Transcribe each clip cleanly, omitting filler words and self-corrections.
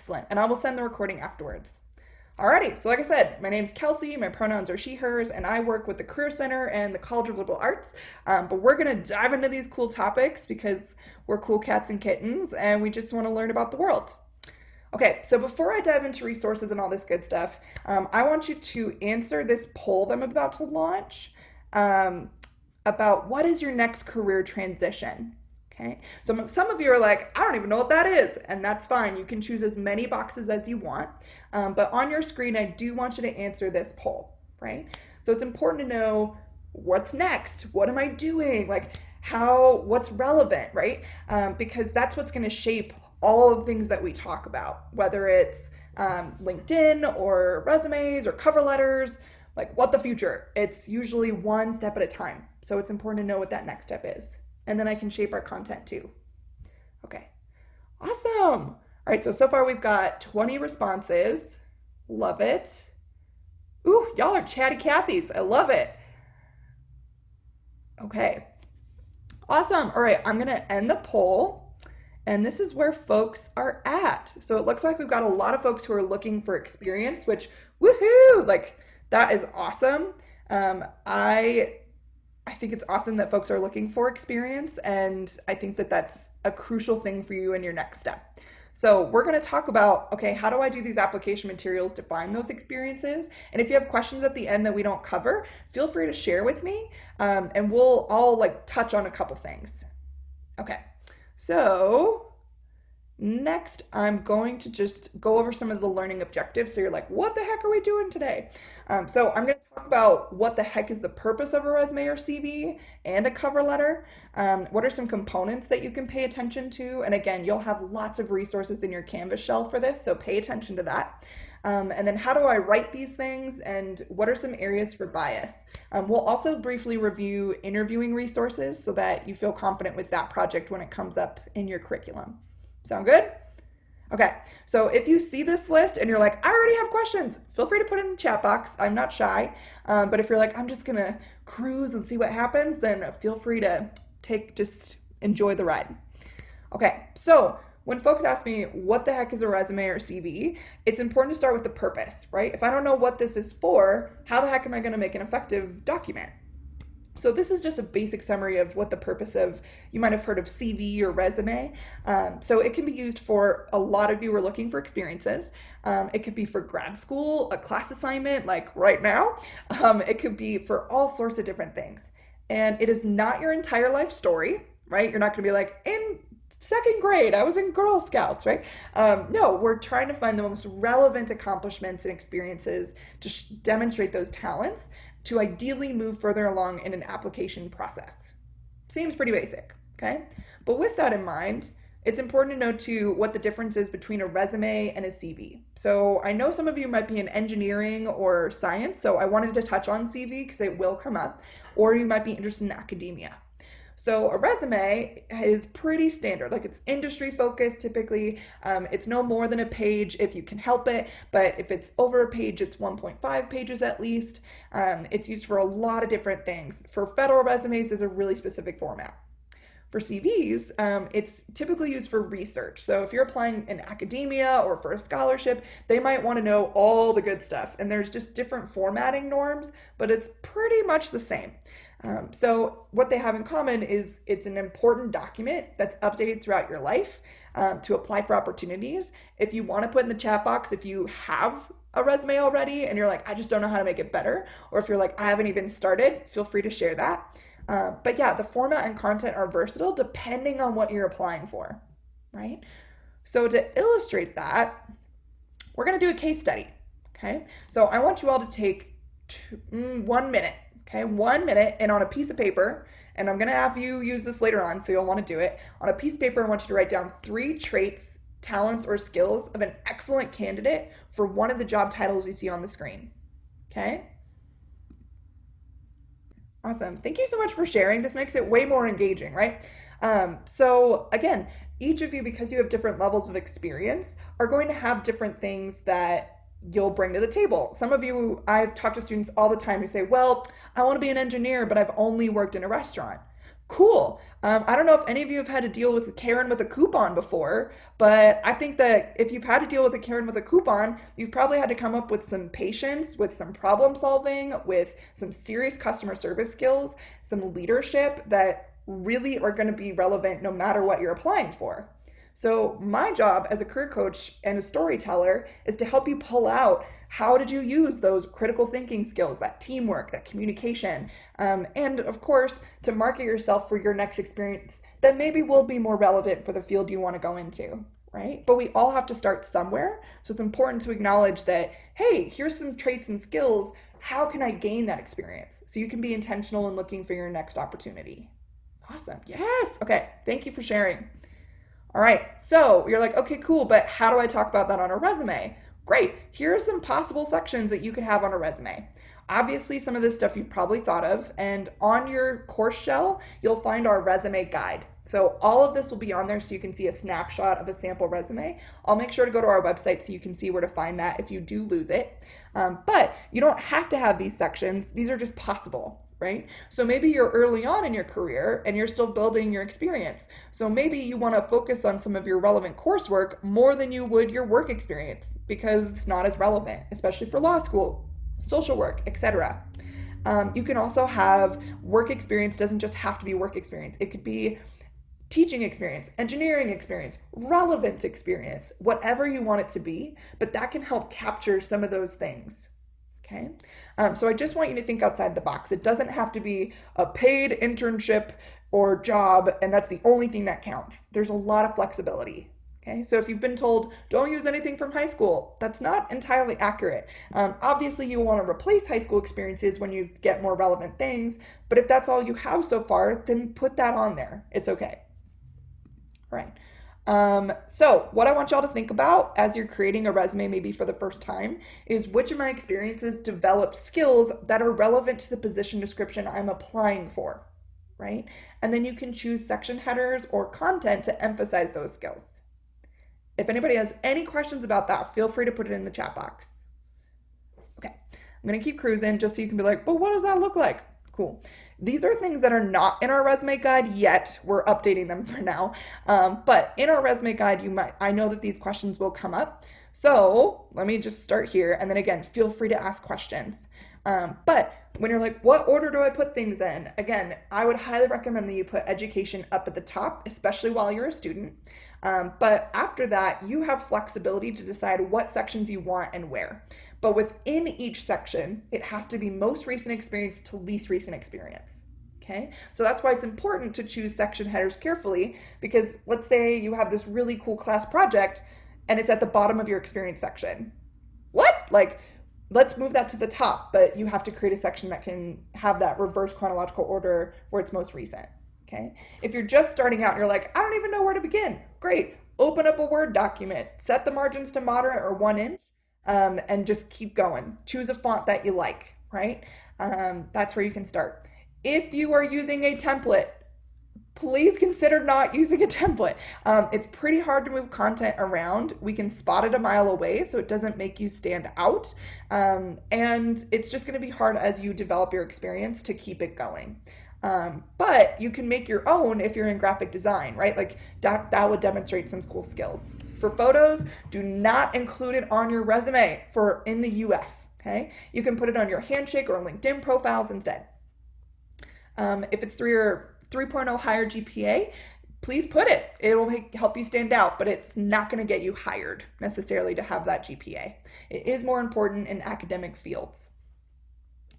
Excellent. And I will send the recording afterwards. Alrighty, so like I said, my name's Kelsey, my pronouns are she, hers, and I work with the Career Center and the College of Liberal Arts. But we're gonna dive into these cool topics because we're cool cats and kittens and we just wanna learn about the world. Okay, so before I dive into resources and all this good stuff, I want you to answer this poll that I'm about to launch um, about what is your next career transition? Okay, so some of you are like, I don't even know what that is, and that's fine. You can choose as many boxes as you want, but on your screen, I do want you to answer this poll, right? So it's important to know what's next, what am I doing, like what's relevant, right? Because that's what's going to shape all of the things that we talk about, whether it's LinkedIn or resumes or cover letters, like what the future. It's usually one step at a time. So it's important to know what that next step is. And then I can shape our content too. Okay, awesome. All right, so far we've got 20 responses. Love it. Ooh, y'all are chatty Cathys. I love it. Okay, awesome. All right, I'm gonna end the poll. And this is where folks are at. So it looks like we've got a lot of folks who are looking for experience, which, woohoo, like that is awesome. I think it's awesome that folks are looking for experience, and I think that that's a crucial thing for you in your next step. So we're going to talk about, okay, how do I do these application materials to find those experiences? And if you have questions at the end that we don't cover, feel free to share with me, and we'll all like touch on a couple things. Okay, so next, I'm going to just go over some of the learning objectives. So you're like, what the heck are we doing today? So I'm going to talk about what the heck is the purpose of a resume or CV and a cover letter. What are some components that you can pay attention to? And again, you'll have lots of resources in your Canvas shell for this, so pay attention to that. And then how do I write these things and what are some areas for bias? We'll also briefly review interviewing resources so that you feel confident with that project when it comes up in your curriculum. Sound good? Okay, so if you see this list and you're like, I already have questions, feel free to put it in the chat box. I'm not shy. But if you're like, I'm just gonna cruise and see what happens, then feel free to just enjoy the ride. Okay, so when folks ask me what the heck is a resume or CV, it's important to start with the purpose, right? If I don't know what this is for, how the heck am I gonna make an effective document? So this is just a basic summary of what the purpose of, you might have heard of CV or resume. So it can be used for a lot of you who are looking for experiences. It could be for grad school, a class assignment like right now. It could be for all sorts of different things. And it is not your entire life story, right? You're not gonna be like, in second grade, I was in Girl Scouts, right? No, we're trying to find the most relevant accomplishments and experiences to demonstrate those talents to ideally move further along in an application process. Seems pretty basic, okay? But with that in mind, it's important to know too what the difference is between a resume and a CV. So I know some of you might be in engineering or science, so I wanted to touch on CV because it will come up, or you might be interested in academia. So a resume is pretty standard, like it's industry focused typically. It's no more than a page if you can help it, but if it's over a page, it's 1.5 pages at least. It's used for a lot of different things. For federal resumes, there's a really specific format. For CVs, it's typically used for research. So if you're applying in academia or for a scholarship, they might want to know all the good stuff. And there's just different formatting norms, but it's pretty much the same. So what they have in common is it's an important document that's updated throughout your life to apply for opportunities. If you want to put in the chat box, if you have a resume already and you're like, I just don't know how to make it better, or if you're like, I haven't even started, feel free to share that. But yeah, the format and content are versatile depending on what you're applying for, right? So to illustrate that, we're going to do a case study, okay? So I want you all to take 1 minute. Okay, 1 minute, and on a piece of paper, and I'm gonna have you use this later on, so you'll wanna do it. On a piece of paper, I want you to write down 3 traits, talents, or skills of an excellent candidate for one of the job titles you see on the screen. Okay? Awesome. Thank you so much for sharing. This makes it way more engaging, right? So again, each of you, because you have different levels of experience, are going to have different things that you'll bring to the table. Some of you, I've talked to students all the time who say, well, I want to be an engineer, but I've only worked in a restaurant. Cool. I don't know if any of you have had to deal with a Karen with a coupon before, but I think that if you've had to deal with a Karen with a coupon, you've probably had to come up with some patience, with some problem solving, with some serious customer service skills, some leadership that really are going to be relevant no matter what you're applying for. So, my job as a career coach and a storyteller is to help you pull out how did you use those critical thinking skills, that teamwork, that communication, and of course, to market yourself for your next experience that maybe will be more relevant for the field you want to go into, right? But we all have to start somewhere. So, it's important to acknowledge that, hey, here's some traits and skills. How can I gain that experience? So, you can be intentional in looking for your next opportunity. Awesome. Yes. Okay. Thank you for sharing. All right, so you're like, okay, cool, but how do I talk about that on a resume? Great, here are some possible sections that you could have on a resume. Obviously, some of this stuff you've probably thought of, and on your course shell, you'll find our resume guide. So all of this will be on there so you can see a snapshot of a sample resume. I'll make sure to go to our website so you can see where to find that if you do lose it. But you don't have to have these sections. These are just possible, right? So maybe you're early on in your career and you're still building your experience. So maybe you want to focus on some of your relevant coursework more than you would your work experience because it's not as relevant, especially for law school, social work, etc. You can also have work experience, doesn't just have to be work experience. It could be teaching experience, engineering experience, relevant experience, whatever you want it to be, but that can help capture some of those things. Okay, so I just want you to think outside the box. It doesn't have to be a paid internship or job, and that's the only thing that counts. There's a lot of flexibility. Okay, so if you've been told don't use anything from high school, that's not entirely accurate. Obviously, you want to replace high school experiences when you get more relevant things, but if that's all you have so far, then put that on there. It's okay. All right. So what I want y'all to think about as you're creating a resume, maybe for the first time, is which of my experiences developed skills that are relevant to the position description I'm applying for, right? And then you can choose section headers or content to emphasize those skills. If anybody has any questions about that, feel free to put it in the chat box. Okay, I'm gonna keep cruising just so you can be like, but what does that look like? Cool. These are things that are not in our resume guide yet. We're updating them for now. But in our resume guide, I know that these questions will come up. So let me just start here. And then again, feel free to ask questions. But when you're like, what order do I put things in? Again, I would highly recommend that you put education up at the top, especially while you're a student. But after that, you have flexibility to decide what sections you want and where. But within each section, it has to be most recent experience to least recent experience. Okay, so that's why it's important to choose section headers carefully, because let's say you have this really cool class project and it's at the bottom of your experience section. What? Like, let's move that to the top, but you have to create a section that can have that reverse chronological order where it's most recent. Okay, if you're just starting out and you're like, I don't even know where to begin, great. Open up a Word document, set the margins to moderate or 1 inch, and just keep going. Choose a font that you like, right? That's where you can start. If you are using a template, please consider not using a template. It's pretty hard to move content around. We can spot it a mile away so it doesn't make you stand out. And it's just gonna be hard as you develop your experience to keep it going. But you can make your own if you're in graphic design, right? Like that would demonstrate some cool skills. For photos, do not include it on your resume for in the US, okay? You can put it on your Handshake or LinkedIn profiles instead. If it's 3.0 higher GPA, please put it. It will help you stand out, but it's not going to get you hired necessarily to have that GPA. It is more important in academic fields.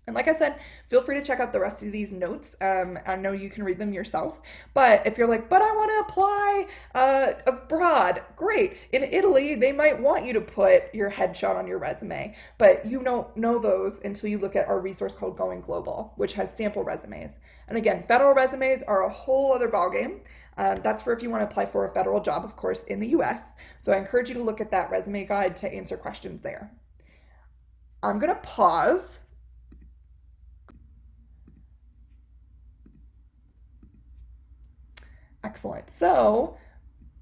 And like I said, feel free to check out the rest of these notes. I know you can read them yourself, but if you're like, but I want to apply abroad, great. In Italy, they might want you to put your headshot on your resume, but you don't know those until you look at our resource called Going Global, which has sample resumes. And again, federal resumes are a whole other ballgame. That's for if you want to apply for a federal job, of course, in the US. So I encourage you to look at that resume guide to answer questions there. I'm going to pause. Excellent. So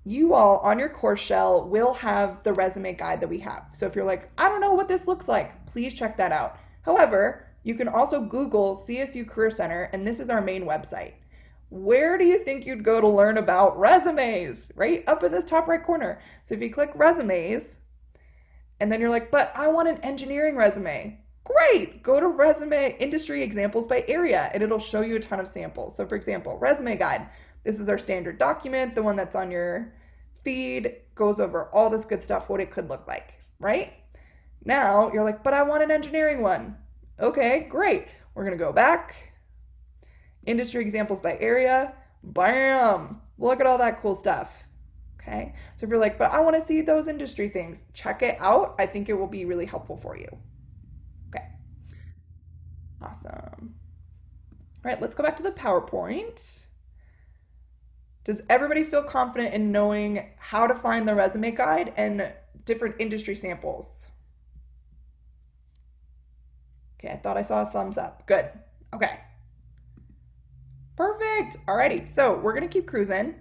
you all on your course shell will have the resume guide that we have. So if you're like, I don't know what this looks like, please check that out. However, you can also Google CSU Career Center, and this is our main website. Where do you think you'd go to learn about resumes? Right up in this top right corner. So if you click resumes, and then you're like, but I want an engineering resume. Great, go to resume industry examples by area and it'll show you a ton of samples. So for example, resume guide. This is our standard document, the one that's on your feed, goes over all this good stuff, what it could look like, right? Now you're like, but I want an engineering one. Okay, great. We're gonna go back, industry examples by area, bam, look at all that cool stuff. Okay, so if you're like, but I want to see those industry things, check it out. I think it will be really helpful for you. Okay, awesome. All right, let's go back to the PowerPoint. Does everybody feel confident in knowing how to find the resume guide and different industry samples? Okay, I thought I saw a thumbs up. Good. Okay. Perfect. Alrighty, so we're gonna keep cruising.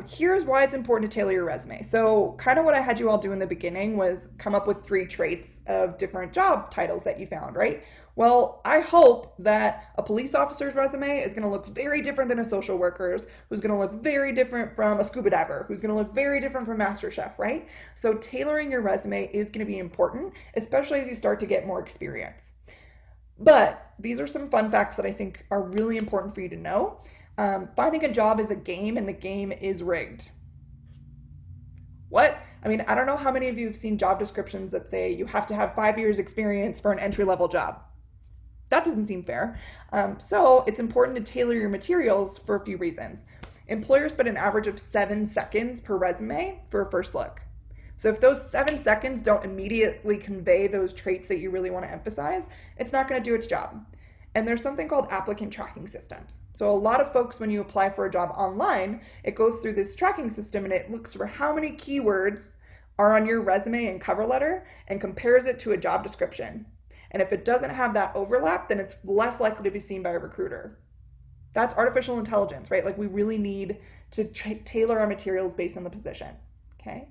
Here's why it's important to tailor your resume. So, kind of what I had you all do in the beginning was come up with 3 traits of different job titles that you found, right? Well, I hope that a police officer's resume is going to look very different than a social worker's, who's going to look very different from a scuba diver, who's going to look very different from MasterChef, right? So, tailoring your resume is going to be important, especially as you start to get more experience. But these are some fun facts that I think are really important for you to know. Finding a job is a game and the game is rigged. What? I mean, I don't know how many of you have seen job descriptions that say you have to have 5 years experience for an entry level job. That doesn't seem fair. So it's important to tailor your materials for a few reasons. Employers spend an average of 7 seconds per resume for a first look. So if those 7 seconds don't immediately convey those traits that you really want to emphasize, it's not going to do its job. And there's something called applicant tracking systems. So a lot of folks, when you apply for a job online, it goes through this tracking system and it looks for how many keywords are on your resume and cover letter and compares it to a job description. And if it doesn't have that overlap, then it's less likely to be seen by a recruiter. That's artificial intelligence, right? Like we really need to tailor our materials based on the position, okay?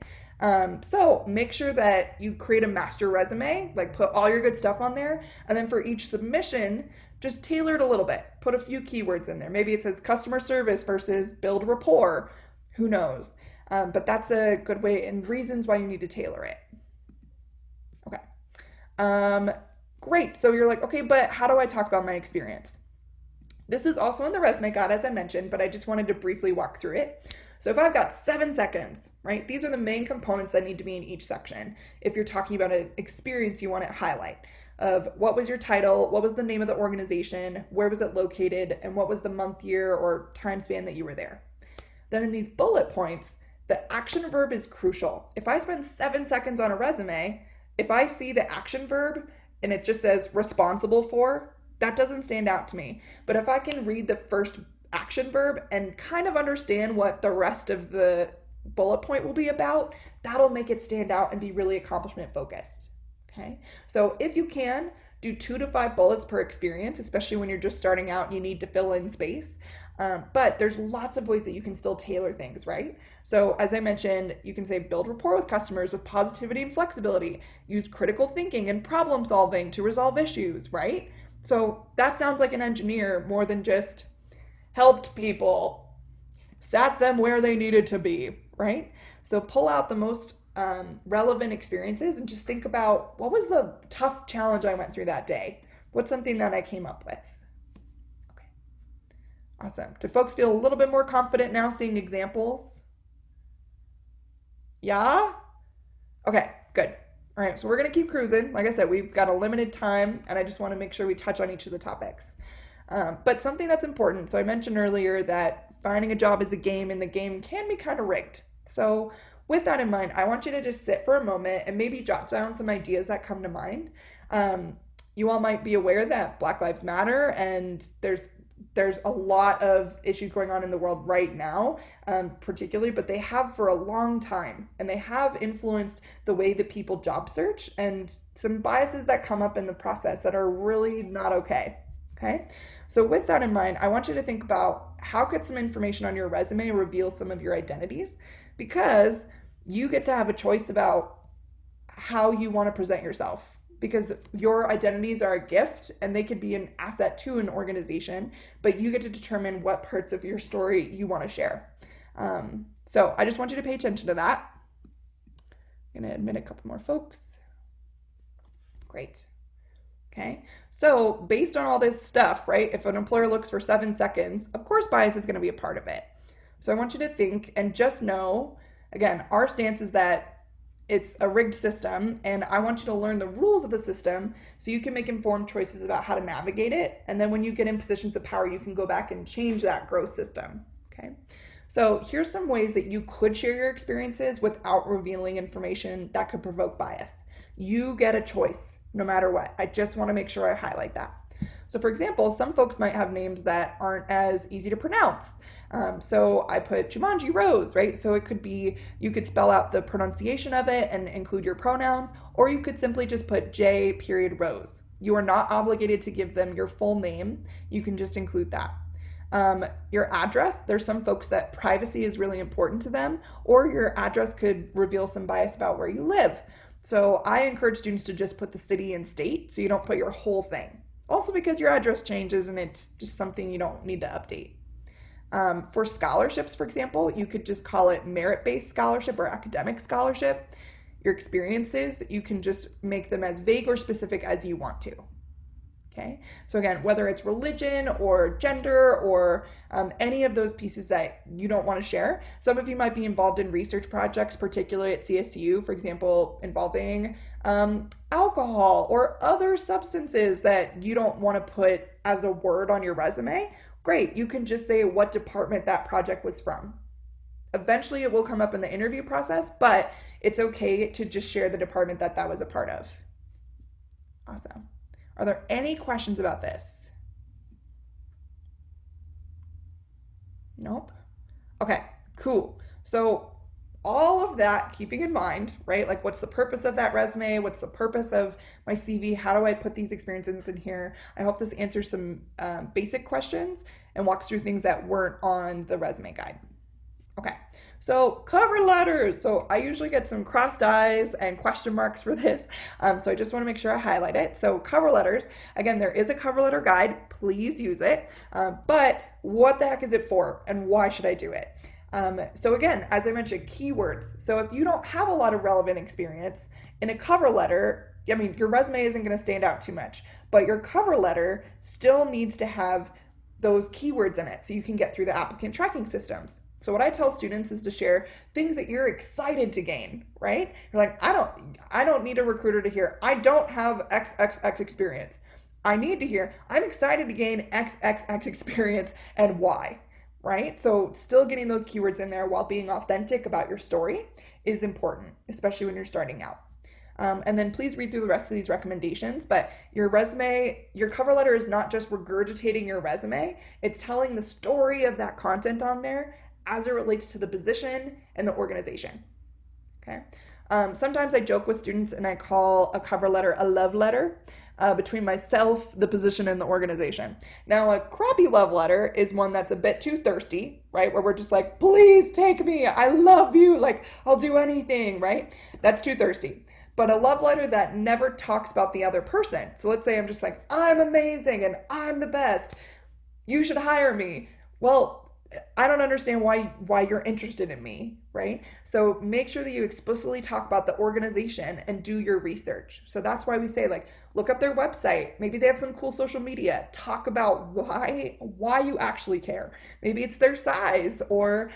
So make sure that you create a master resume, like put all your good stuff on there, and then for each submission, just tailor it a little bit. Put a few keywords in there. Maybe it says customer service versus build rapport. Who knows? But that's a good way and reasons why you need to tailor it. Okay. Great. So you're like, okay, but how do I talk about my experience? This is also in the resume guide, as I mentioned, but I just wanted to briefly walk through it. So if I've got 7 seconds, right, these are the main components that need to be in each section. If you're talking about an experience you want to highlight of what was your title, what was the name of the organization, where was it located, and what was the month, year, or time span that you were there. Then in these bullet points, the action verb is crucial. If I spend 7 seconds on a resume, if I see the action verb and it just says responsible for, that doesn't stand out to me. But if I can read the first action verb and kind of understand what the rest of the bullet point will be about, that'll make it stand out and be really accomplishment focused. Okay, so if you can, do 2 to 5 bullets per experience, especially when you're just starting out and you need to fill in space. But there's lots of ways that you can still tailor things, right? So as I mentioned, you can say build rapport with customers with positivity and flexibility, use critical thinking and problem solving to resolve issues, right? So that sounds like an engineer more than just helped people, sat them where they needed to be, right? So pull out the most relevant experiences and just think about what was the tough challenge I went through that day? What's something that I came up with? Okay, awesome. Do folks feel a little bit more confident now seeing examples? Yeah? Okay, good. All right, so we're gonna keep cruising. Like I said, we've got a limited time and I just wanna make sure we touch on each of the topics. But something that's important, so I mentioned earlier that finding a job is a game and the game can be kind of rigged. So with that in mind, I want you to just sit for a moment and maybe jot down some ideas that come to mind. You all might be aware that Black Lives Matter and there's a lot of issues going on in the world right now, particularly, but they have for a long time, and they have influenced the way that people job search and some biases that come up in the process that are really not okay. Okay, so with that in mind, I want you to think about how could some information on your resume reveal some of your identities, because you get to have a choice about how you want to present yourself. because your identities are a gift and they could be an asset to an organization, but you get to determine what parts of your story you want to share. So I just want you to pay attention to that. I'm going to admit a couple more folks. Great. Okay, so based on all this stuff, right, if an employer looks for 7 seconds, of course bias is going to be a part of it. So I want you to think and just know, again, our stance is that it's a rigged system, and I want you to learn the rules of the system so you can make informed choices about how to navigate it. And then when you get in positions of power, you can go back and change that growth system. Okay, so here's some ways that you could share your experiences without revealing information that could provoke bias. You get a choice no matter what. I just want to make sure I highlight that. So for example, some folks might have names that aren't as easy to pronounce. So I put Jumanji Rose, right? So it could be, you could spell out the pronunciation of it and include your pronouns, or you could simply just put J period Rose. You are not obligated to give them your full name. You can just include that. Your address, there's some folks that privacy is really important to them, or your address could reveal some bias about where you live. So I encourage students to just put the city and state so you don't put your whole thing. Also because your address changes and it's just something you don't need to update. For scholarships, for example, you could just call it merit-based scholarship or academic scholarship. Your experiences, you can just make them as vague or specific as you want to. Okay, so again, whether it's religion or gender or any of those pieces that you don't want to share. Some of you might be involved in research projects, particularly at CSU, for example, involving alcohol or other substances that you don't want to put as a word on your resume. Great, you can just say what department that project was from. Eventually it will come up in the interview process, but it's okay to just share the department that that was a part of. Awesome. Are there any questions about this? Nope. Okay, cool. So all of that keeping in mind, right? Like what's the purpose of that resume? What's the purpose of my CV? How do I put these experiences in here? I hope this answers some basic questions and walks through things that weren't on the resume guide. Okay, so cover letters. So I usually get some crossed eyes and question marks for this. So I just want to make sure I highlight it. So cover letters, again, there is a cover letter guide. Please use it. But what the heck is it for and why should I do it? So again, as I mentioned, keywords. So if you don't have a lot of relevant experience in a cover letter, I mean, your resume isn't going to stand out too much, but your cover letter still needs to have those keywords in it so you can get through the applicant tracking systems. So what I tell students is to share things that you're excited to gain, right? You're like, I don't need a recruiter to hear, I don't have XXX experience. I need to hear, I'm excited to gain XXX experience and why, right? So still getting those keywords in there while being authentic about your story is important, especially when you're starting out. And then please read through the rest of these recommendations, but your resume, your cover letter is not just regurgitating your resume, it's telling the story of that content on there as it relates to the position and the organization, okay? Sometimes I joke with students and I call a cover letter a love letter between myself, the position, and the organization. Now, a crappy love letter is one that's a bit too thirsty, right? Where we're just like, please take me, I love you, like, I'll do anything, right? That's too thirsty. But a love letter that never talks about the other person. So let's say I'm just like, I'm amazing and I'm the best, you should hire me. Well, I don't understand why you're interested in me, right? So make sure that you explicitly talk about the organization and do your research. So that's why we say, like, look up their website. Maybe they have some cool social media. Talk about why you actually care. Maybe it's their size or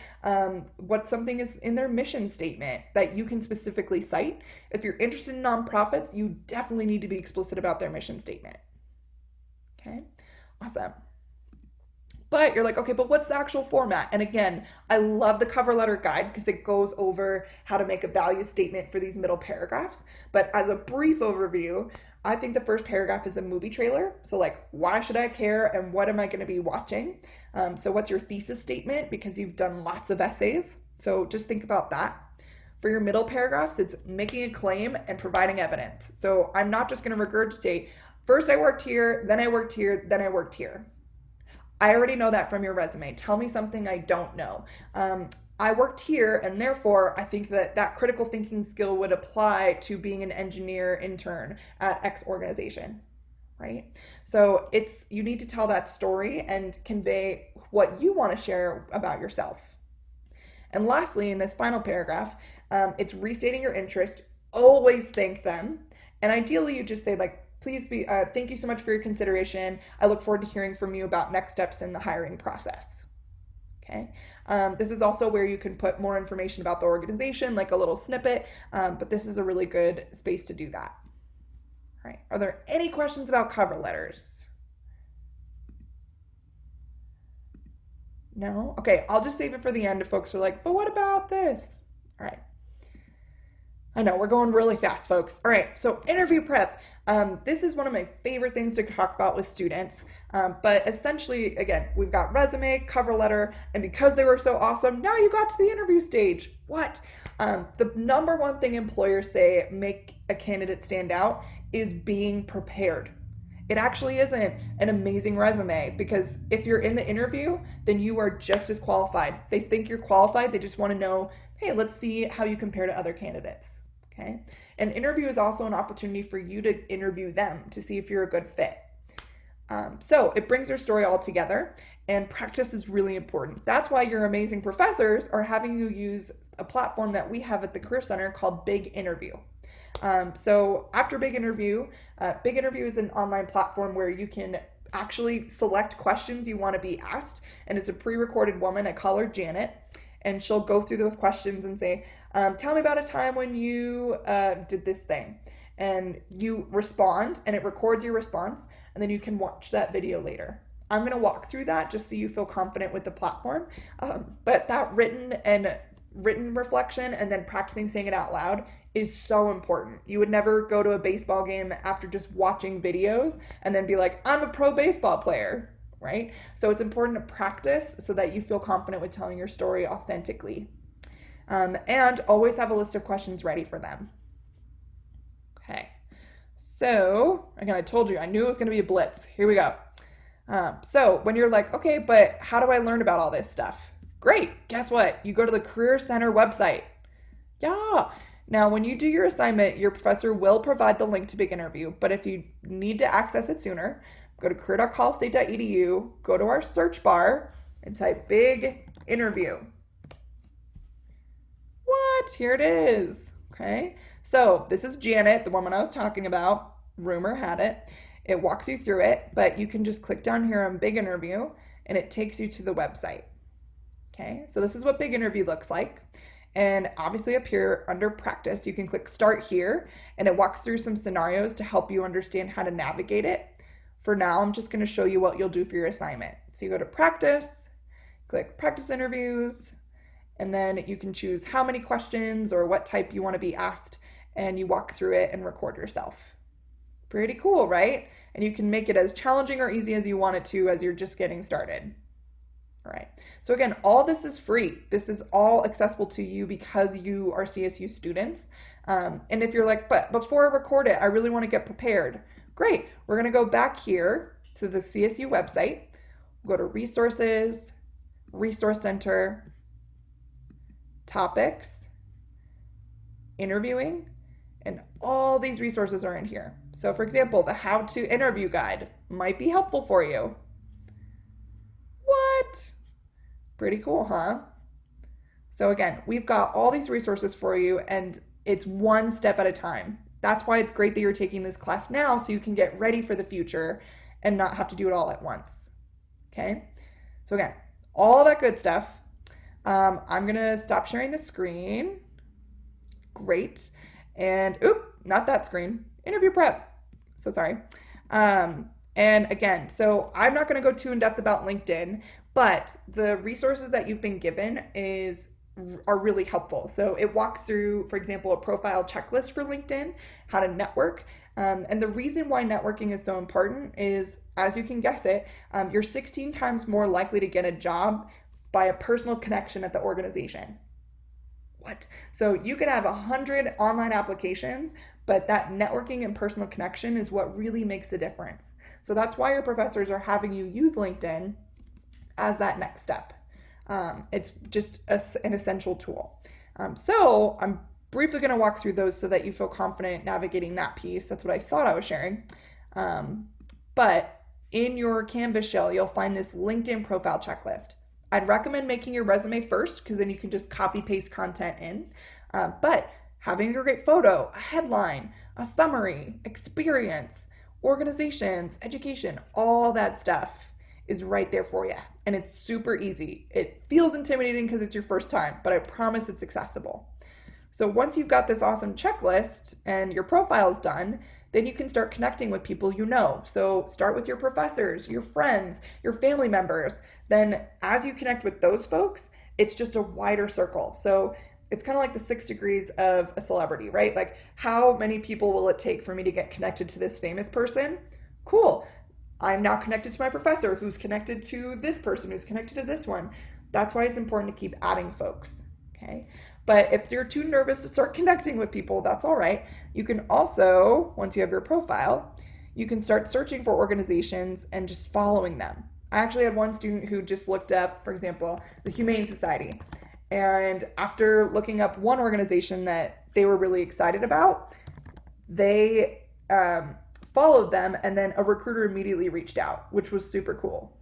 what something is in their mission statement that you can specifically cite. If you're interested in nonprofits, you definitely need to be explicit about their mission statement. Okay, awesome. But you're like, okay, but what's the actual format? And again, I love the cover letter guide because it goes over how to make a value statement for these middle paragraphs. But as a brief overview, I think the first paragraph is a movie trailer. So like, why should I care and what am I going to be watching? So what's your thesis statement? Because you've done lots of essays. So just think about that. For your middle paragraphs, it's making a claim and providing evidence. So I'm not just going to regurgitate, first I worked here, then I worked here, then I worked here. I already know that from your resume. Tell me something I don't know. I worked here, and therefore I think that that critical thinking skill would apply to being an engineer intern at X organization, right? So it's you need to tell that story and convey what you want to share about yourself. And lastly, in this final paragraph, it's restating your interest. Always thank them, and ideally, you just say like, "Please be, thank you so much for your consideration. I look forward to hearing from you about next steps in the hiring process." Okay. This is also where you can put more information about the organization, like a little snippet, but this is a really good space to do that. All right. Are there any questions about cover letters? No? Okay, I'll just save it for the end if folks are like, but what about this? All right. I know we're going really fast, folks. All right, so interview prep. This is one of my favorite things to talk about with students. But essentially, again, we've got resume, cover letter, and because they were so awesome, now you got to the interview stage. What? The number one thing employers say make a candidate stand out is being prepared. It actually isn't an amazing resume because if you're in the interview, then you are just as qualified. They think you're qualified. They just want to know, hey, let's see how you compare to other candidates. Okay. An interview is also an opportunity for you to interview them to see if you're a good fit. So it brings your story all together, and practice is really important. That's why your amazing professors are having you use a platform that we have at the Career Center called Big Interview. So after Big Interview is an online platform where you can actually select questions you want to be asked, and it's a pre-recorded woman. I call her Janet, and she'll go through those questions and say, tell me about a time when you did this thing. And you respond, and it records your response, and then you can watch that video later. I'm going to walk through that just so you feel confident with the platform. But that written reflection and then practicing saying it out loud is so important. You would never go to a baseball game after just watching videos and then be like, I'm a pro baseball player, right? So it's important to practice so that you feel confident with telling your story authentically. And always have a list of questions ready for them. Okay, so again, I told you, I knew it was going to be a blitz. Here we go. So when you're like, okay, but how do I learn about all this stuff? Great, guess what? You go to the Career Center website. Yeah. Now, when you do your assignment, your professor will provide the link to Big Interview, but if you need to access it sooner, go to career.colstate.edu, go to our search bar, and type Big Interview. What? Here it is. Okay. So this is Janet, the woman I was talking about. Rumor had it. It walks you through it, but you can just click down here on Big Interview, and it takes you to the website. Okay. So this is what Big Interview looks like. And obviously up here under practice, you can click start here, and it walks through some scenarios to help you understand how to navigate it. For now, I'm just going to show you what you'll do for your assignment. So you go to practice, click practice interviews, and then you can choose how many questions or what type you want to be asked, and you walk through it and record yourself. Pretty cool, right? And you can make it as challenging or easy as you want it to as you're just getting started. All right. So again, all this is free. This is all accessible to you because you are CSU students. And if you're like, but before I record it, I really want to get prepared. Great. We're going to go back here to the CSU website. We'll go to resources, resource center, topics, interviewing, and all these resources are in here. So for example, the how to interview guide might be helpful for you. What? Pretty cool, huh? So again, we've got all these resources for you, and it's one step at a time. That's why it's great that you're taking this class now so you can get ready for the future and not have to do it all at once. Okay? So again, all that good stuff. I'm gonna stop sharing the screen. Great. And not that screen. Interview prep. So sorry. And again, so I'm not going to go too in depth about LinkedIn, but the resources that you've been given are really helpful. So it walks through, for example, a profile checklist for LinkedIn, how to network. And the reason why networking is so important is, as you can guess it, you're 16 times more likely to get a job by a personal connection at the organization. What? So you could have 100 online applications, but that networking and personal connection is what really makes the difference. So that's why your professors are having you use LinkedIn as that next step. It's just an essential tool. So I'm briefly going to walk through those so that you feel confident navigating that piece. That's what I thought I was sharing. But in your Canvas shell, you'll find this LinkedIn profile checklist. I'd recommend making your resume first because then you can just copy paste content in. But having a great photo, a headline, a summary, experience, organizations, education, all that stuff is right there for you. And it's super easy. It feels intimidating because it's your first time, but I promise it's accessible. So once you've got this awesome checklist and your profile is done, then you can start connecting with people you know. So start with your professors, your friends, your family members. Then as you connect with those folks, it's just a wider circle. So it's kind of like the 6 degrees of a celebrity, right? Like, how many people will it take for me to get connected to this famous person? Cool. I'm now connected to my professor who's connected to this person who's connected to this one. That's why it's important to keep adding folks, okay? But if you're too nervous to start connecting with people, that's all right. You can also, once you have your profile, you can start searching for organizations and just following them. I actually had one student who just looked up, for example, the Humane Society. And after looking up one organization that they were really excited about, they followed them, and then a recruiter immediately reached out, which was super cool.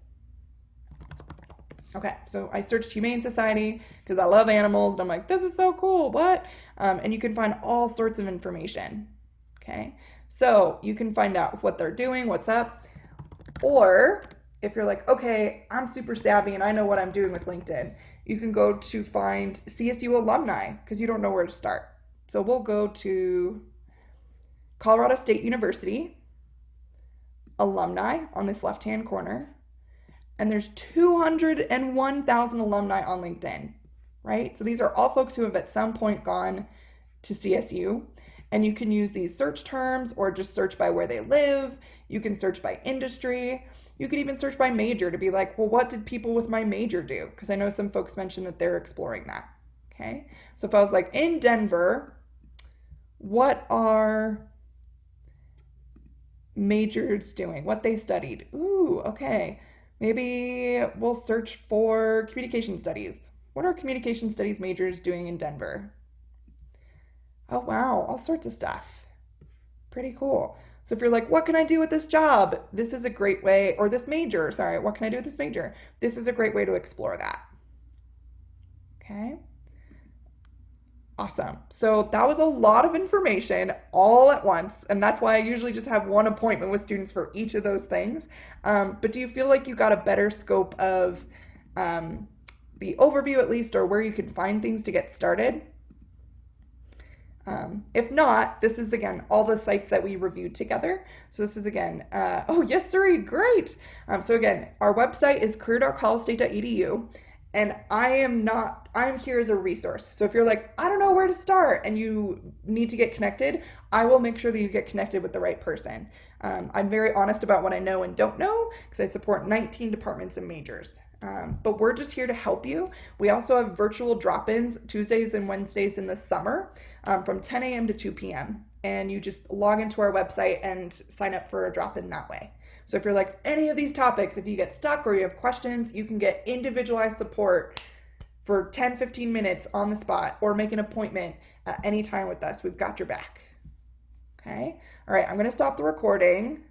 Okay, so I searched Humane Society because I love animals, and I'm like, this is so cool, what? And you can find all sorts of information, okay? So you can find out what they're doing, what's up, or if you're like, okay, I'm super savvy and I know what I'm doing with LinkedIn, you can go to find CSU alumni because you don't know where to start. So we'll go to Colorado State University, alumni on this left-hand corner, and there's 201,000 alumni on LinkedIn, right? So these are all folks who have at some point gone to CSU, and you can use these search terms or just search by where they live. You can search by industry. You could even search by major to be like, well, what did people with my major do? Because I know some folks mentioned that they're exploring that, okay? So if I was like, in Denver, what are majors doing? What they studied? Ooh, okay. Maybe we'll search for communication studies. What are communication studies majors doing in Denver? Oh, wow, all sorts of stuff. Pretty cool. So if you're like, what can I do with this job? This is a great way, or this major, sorry, what can I do with this major? This is a great way to explore that. Okay. Awesome. So that was a lot of information all at once, and that's why I usually just have one appointment with students for each of those things. But do you feel like you got a better scope of the overview at least, or where you can find things to get started? If not, this is again all the sites that we reviewed together. So this is again, oh yes, sir, great. So again, our website is career.collegestate.edu. And I'm here as a resource. So if you're like, I don't know where to start and you need to get connected, I will make sure that you get connected with the right person. I'm very honest about what I know and don't know because I support 19 departments and majors. But we're just here to help you. We also have virtual drop-ins Tuesdays and Wednesdays in the summer from 10 a.m. to 2 p.m. And you just log into our website and sign up for a drop-in that way. So if you're like any of these topics, if you get stuck or you have questions, you can get individualized support for 10, 15 minutes on the spot or make an appointment at any time with us. We've got your back. Okay. All right. I'm going to stop the recording.